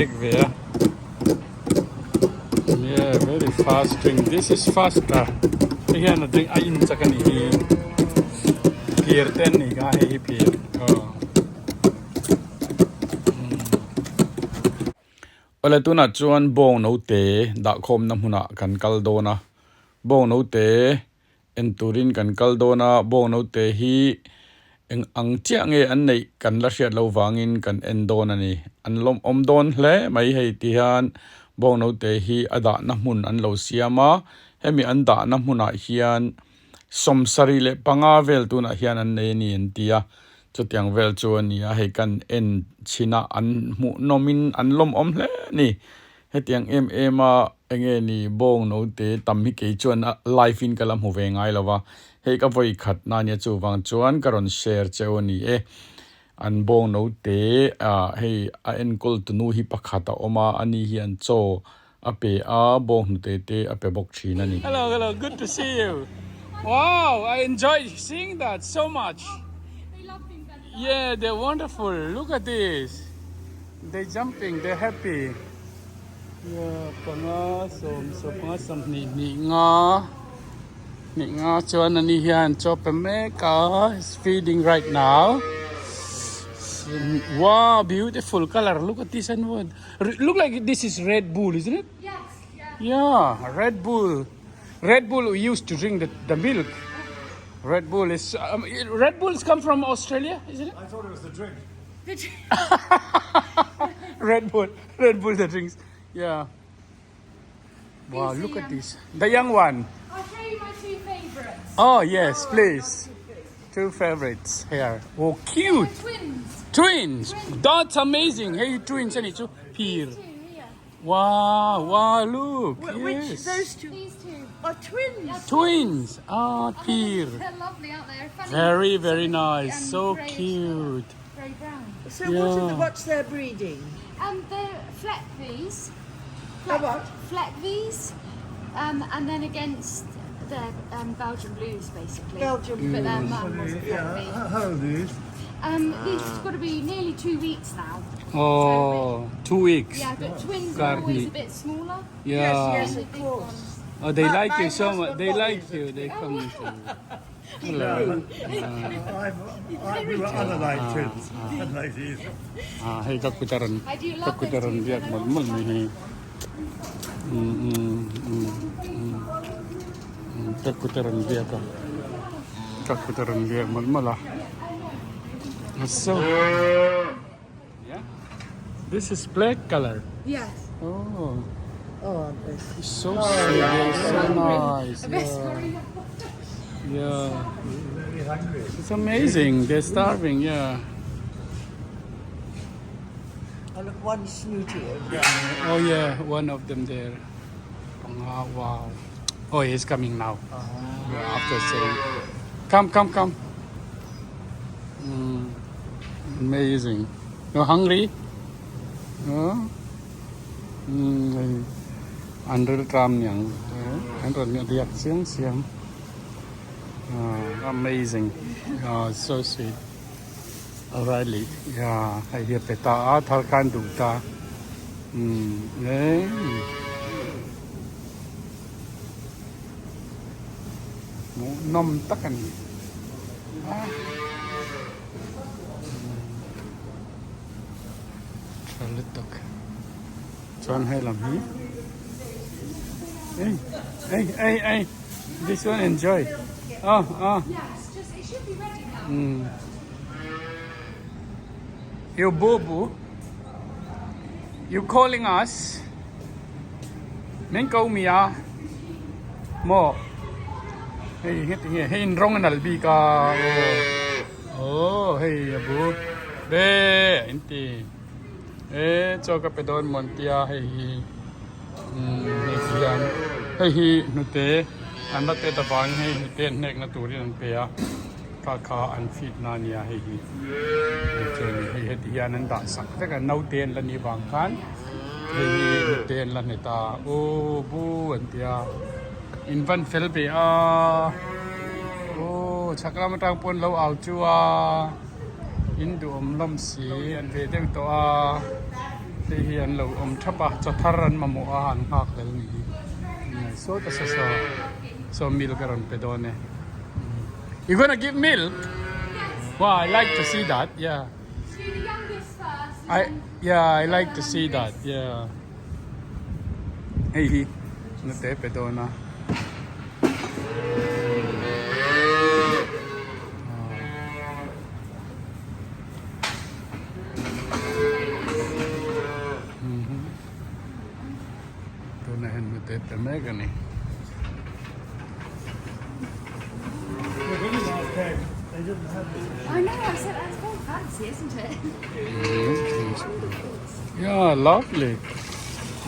quick there. Yeah, very fast drink. This is faster. Here na drink ayin sa kanihi. Pier 10 ni kahi pier. Oh. Ola tu na chuan Bawng NOTE da khom na huna kan kaldona. Bawng NOTE en turin kan kaldona. Bawng NOTE hi ang chiang e an nei kan la hriat lo wangin kan endon ani an lom omdon hle mai hei ti han Bawng NOTE hi ada na mun an lo siama hemi an da na huna hian somsari le panga vel tu na hian an nei ni en tia chutiang vel chu ani a hei kan en china an mu nomin an lom om hle ni hetiang ema enge ni Bawng NOTE tammi ke chuan life in kalam hu ve ngai lova hei ka voi khat na nia chu wang chuan karon share cheu ni an Bawng NOTE hei a enkawl tunu hi pakhata oma ani hi an cho ape a Bawng NOTE te ape bok thina ni. Hello, good to see you. Wow, I enjoy seeing that so much. Yeah, they're wonderful. Look at this. They're jumping, they're happy. Yeah, panga som ni nga chuan ani hian chop meka is feeding right now. Wow, beautiful color. Look at this and what? Look like this is Red Bull, isn't it? Yes. Yeah, Red Bull. Red Bull we used to drink the milk. Red Bull is Red Bulls come from Australia, isn't it? I thought it was the drink. Red Bull the drinks. Yeah. Wow, look at this. The young one. I'll show you my two favourites. Oh yes, please. Two favorites here. Oh, cute. Twins. That's amazing. Hey, twins, any two here. Wow, look. Which Yes. those two? These two. Are twins. Twins. Ah, here. They're lovely, aren't they? They're funny. Very nice. And So grey as cute. well. Grey brown. So Yeah. what's their breeding? They're Fleckvies. What? Fleckvies. And then against the Belgian Blues, basically. Belgian But their Blues. mum was a Fleckvie. How old are these? He's got to be nearly 2 weeks now. Oh, 2 weeks. Yeah, but twins are Garni. always a bit smaller. Yeah. Yes, The of big course. ones. Oh, they My- like you my so much. husband They Bobby like is you. They come to. Hello. We were unalike twins. Unlike these. Hey, kakutaran. I do love Kakutaran those dia two. mal ni. Kakutaran dia ka. Kakutaran dia mal ah. So. Yeah. This is black color. Yes. Oh, Oh, this. so sweet, so nice. Yeah. Very hungry. It's amazing. They're starving. Yeah. I look one snooty over there. Oh yeah, one of them there. Wow. Oh, he's coming now. Yeah, after saying, come. Amazing. You're hungry? No? Under tram yang. Under lihat siang. Amazing. So sweet. Really. Yeah, I hear peta thar kan du ta. Nom takan. Chalitok. Chuan hai lam hi. Hey. This one enjoy. Oh. Yes, it should be ready now. You boo. You calling us? Neng kau mia. Mo. Hey, rong nalbi ka. Oh, hey, abu. Be, inti. Cho ka pedon montia hey. Hey, nute. Anda te tabang hey, nute nek na turi nan pe ya. Ka an fit na niya hey. Hey, hiyan ang dasak. Teka, nauten lan ni bangkan. Hey, nauten lan ita. Oh, bu, antia. Infant fel pe oh, chakra matang pon lo au chua. Indu lom si an ve deng to thì hiện là chấp à cho tharan mà mua ăn hạc là gì so ta so milk around pedone. You gonna give milk? Wow, I like to see that. Yeah, Do the youngest first. I like to see that. Yeah. Hey, nate pedona. Tunahan mo tayo mega ni. The really nice cake. They didn't have this. I know, I said that's very fancy, isn't it? Yeah, lovely.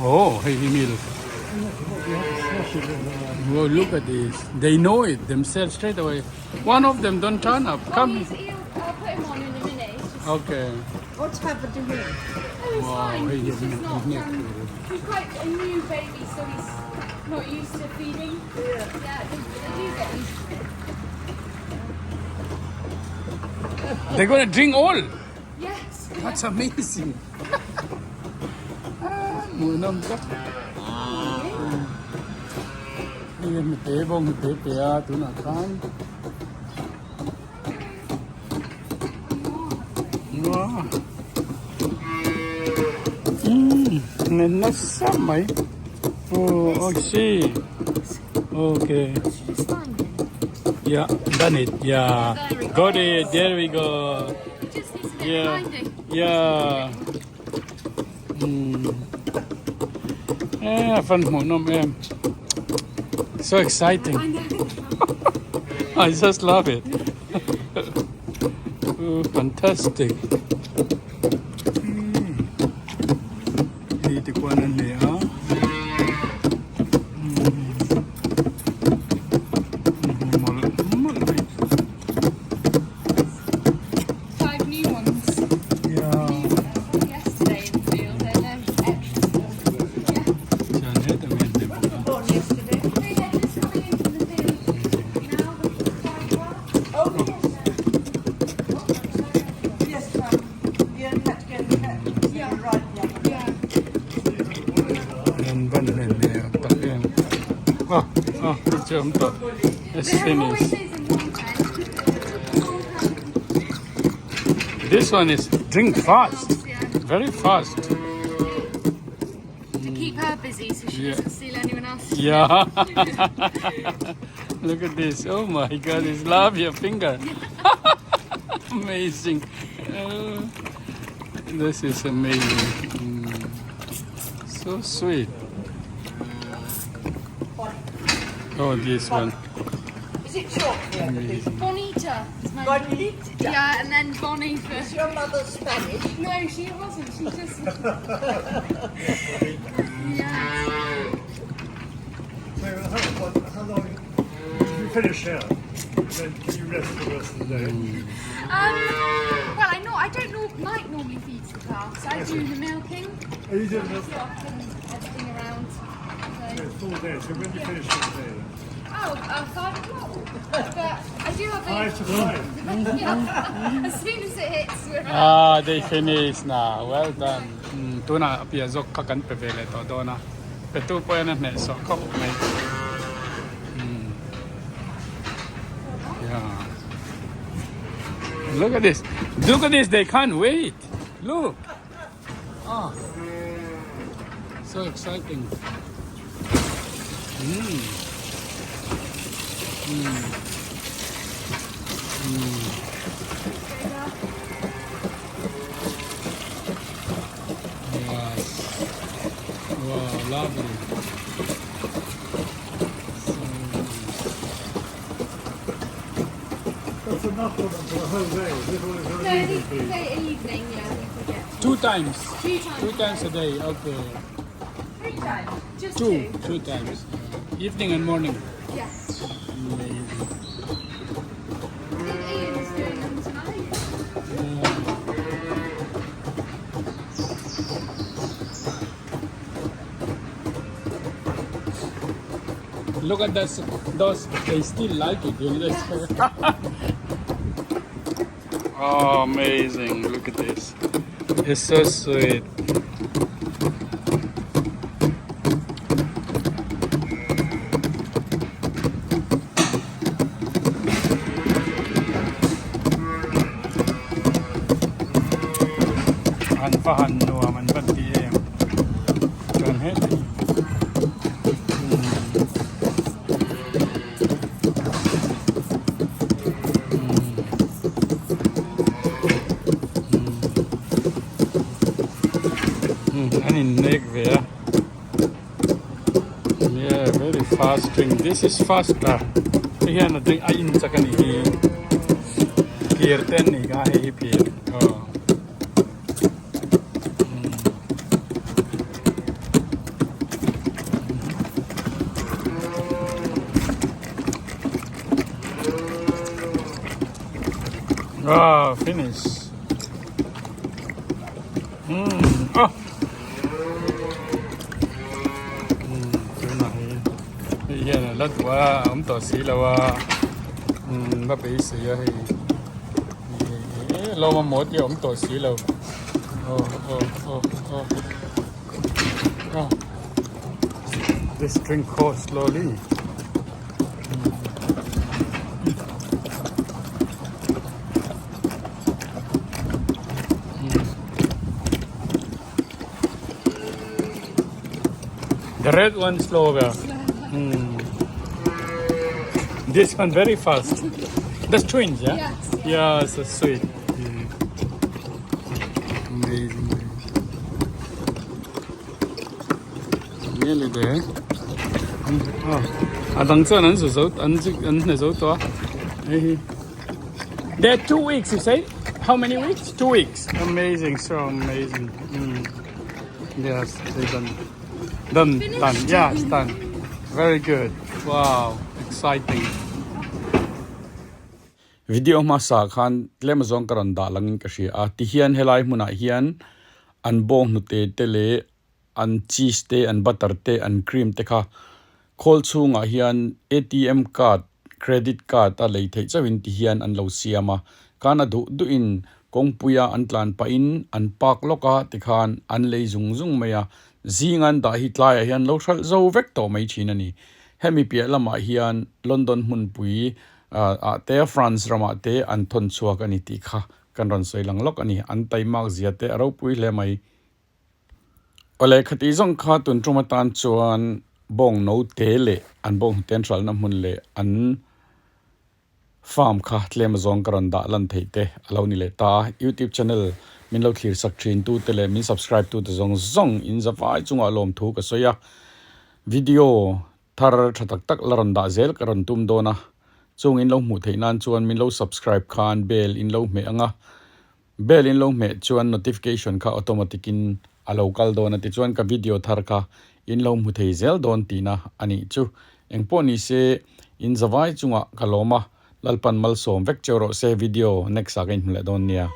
Oh, hey, milk. You have to smash it in the Whoa, look at this. They know it themselves straight away. One of them don't turn up. Well, Come. I'll put him on in a minute. It's just, Okay. What's happened to him? oh, he's Wow, fine. hey, He's he's just not. not He's quite a new baby, so he's not used to feeding. Yeah, they do get used to it. They're gonna drink all. Yes. That's amazing. Munam ka. Iyan mi tebong mi tepea tu na kan. Wow. Nasamay. Oh, I see. Okay. Just find him. Yeah, done it. Yeah. There we go. Got it. There we go. He just needs a bit Yeah. of finding. Yeah. Fun mo em. So exciting. I know. I just love it. Oh, fantastic. Dito ko na niya. Five new ones. Yeah. Yesterday in the field, they're no extra. Born yesterday. Yeah, just coming into the field now. Oh, yes. Yes, you had to get the cat. Yeah. Right, yeah. Yeah. And one then oh, it's jumped up. It's They have always finished. is in one pen. This one is drink fast. Yeah. Very fast. To keep her busy so she Yeah. doesn't steal anyone else. Yeah. Look at this. Oh my God, it's love your finger. Amazing. This is amazing. So sweet. Oh, this one. Is it short for you? Bonita. is my Bonita? Yeah, and then Bonnie for... Is your mother Spanish? No, she wasn't. She just... yeah. So how long? You finish here, then can you rest the rest of the day? Well, I don't know. Mike normally feeds the calves. I do the milking, Are you doing this? and everything around. So. It's full day, so when do you finish for the day? Oh, 5 o'clock. But I do have 5 to 5. yeah. As soon as it hits, we're out. Ah, they finished now. Well done. Tu na pia zok ka kan pevele to do na. Petu po yan ne so kok mai. Yeah. Look at this. Look at this. They can't wait. Look. Ah. So exciting. Yes. Wow, lovely. That's enough for them for a whole day. This one is So very easy it's for you. late evening, yeah, we forget. 2 times. 2 times. 2 times a day. Okay. 3 times. Just 2. 2. 2 times. Evening and morning. Yes. Amazing. I think Ian's doing them tonight. Look at those. They still like it. You know, oh, amazing. Look at this. It's so sweet. fahan nuwa man ban ti em chuan he and in neck there. Yeah, very fast drink. This is faster. Here na drink ayin sa kanihi. Pier 10 ni kahi pier. Oh. Ah, finish. Oh. Iya na lat wa to si la wa ba be si ya hi lo ma mot ya to si la oh this drink goes slowly. The red one slower. This one very fast. That's twins, yeah? Yes, Yeah, so sweet. Amazing. Nearly there. Oh, adang sa nan so an so to. They're 2 weeks, you say? How many weeks? 2 weeks. Amazing, so amazing. Yes, they done. Done. Yeah, it's done. Very good. Wow, exciting. Video masa khan lemazong karon da langin kashi a ti hian helai muna hian an bawng NOTE tele an cheese te an butter te an cream te kha khol chunga hian ATM card credit card a lei thei chawin ti hian an lo siama kana du in kongpuya an tlan pa in an pak loka ti khan an lei zung maya zingan da hi tlai hian lo thal zo vek to mai china ni hemi pia lama hian London mun pui te France rama te an thon chuak ani ti kha kan ron soi lang lok ani an tai mak zia te aro pui hle mai ole khati zong kha tun trumatan chuan Bawng NOTE le an bawng central na mun le an farm kha tlem zong karon da lan thei te alo ni le ta YouTube channel min lo thlir sak thin tu te le min subscribe tu te zong in za vai chunga lom thu ka soya video thar thatak tak laron da zel karon tum do na chung in lo mu theinan chuan min lo subscribe khan bell in lo me anga bell in lo me chuan notification kha automatic in alo kal do na ti chuan ka video thar kha in lo mu thei zel don ti na ani chu engpo ni se in zawai chunga kaloma lalpan mal som vek chero se video next again le don nia